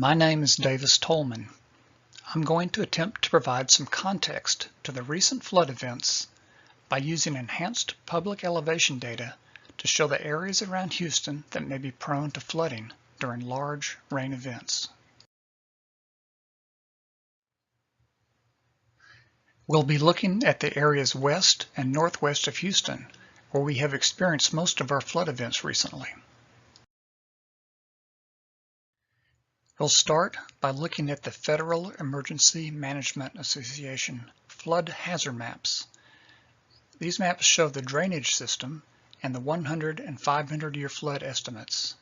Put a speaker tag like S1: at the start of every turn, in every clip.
S1: My name is Davis Tolman. I'm going to attempt to provide some context to the recent flood events by using enhanced public elevation data to show the areas around Houston that may be prone to flooding during large rain events. We'll be looking at the areas west and northwest of Houston, where we have experienced most of our flood events recently. We'll start by looking at the Federal Emergency Management Association flood hazard maps. These maps show the drainage system and the 100 and 500-year flood estimates.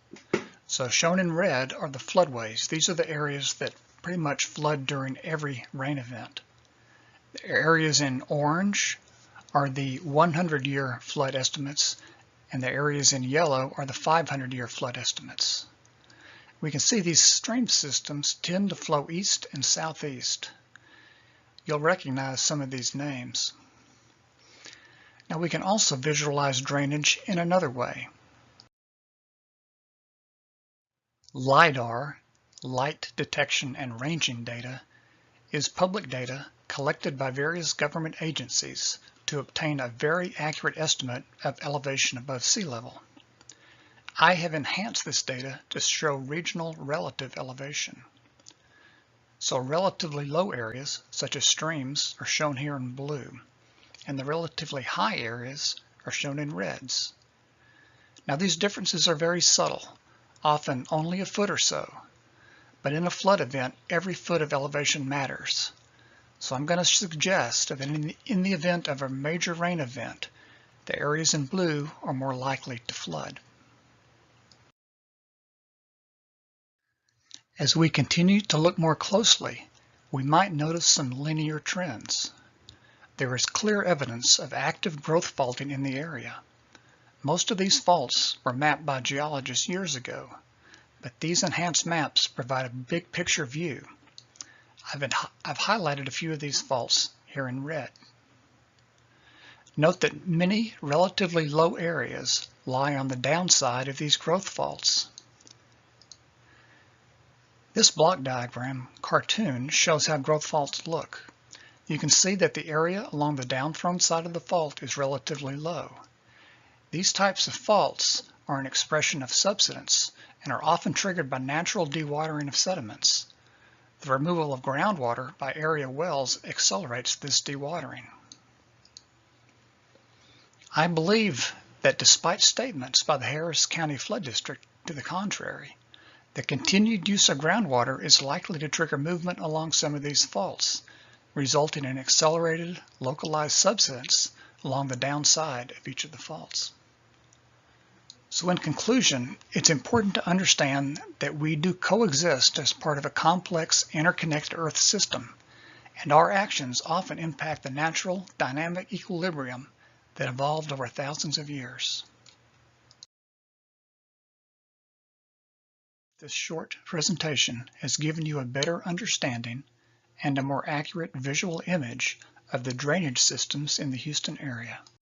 S1: So shown in red are the floodways. These are the areas that pretty much flood during every rain event. The areas in orange are the 100-year flood estimates, and the areas in yellow are the 500-year flood estimates. We can see these stream systems tend to flow east and southeast. You'll recognize some of these names. Now we can also visualize drainage in another way. LIDAR, light detection and ranging data, is public data collected by various government agencies to obtain a very accurate estimate of elevation above sea level. I have enhanced this data to show regional relative elevation. So relatively low areas, such as streams, are shown here in blue, and the relatively high areas are shown in reds. Now these differences are very subtle, often only a foot or so, but in a flood event, every foot of elevation matters. So I'm going to suggest that in the event of a major rain event, the areas in blue are more likely to flood. As we continue to look more closely, we might notice some linear trends. There is clear evidence of active growth faulting in the area. Most of these faults were mapped by geologists years ago, but these enhanced maps provide a big picture view. I've highlighted a few of these faults here in red. Note that many relatively low areas lie on the downside of these growth faults. This block diagram cartoon shows how growth faults look. You can see that the area along the downthrown side of the fault is relatively low. These types of faults are an expression of subsidence and are often triggered by natural dewatering of sediments. The removal of groundwater by area wells accelerates this dewatering. I believe that despite statements by the Harris County Flood District to the contrary, the continued use of groundwater is likely to trigger movement along some of these faults, resulting in accelerated, localized subsidence along the downside of each of the faults. So in conclusion, it's important to understand that we do coexist as part of a complex, interconnected Earth system, and our actions often impact the natural, dynamic equilibrium that evolved over thousands of years. This short presentation has given you a better understanding and a more accurate visual image of the drainage systems in the Houston area.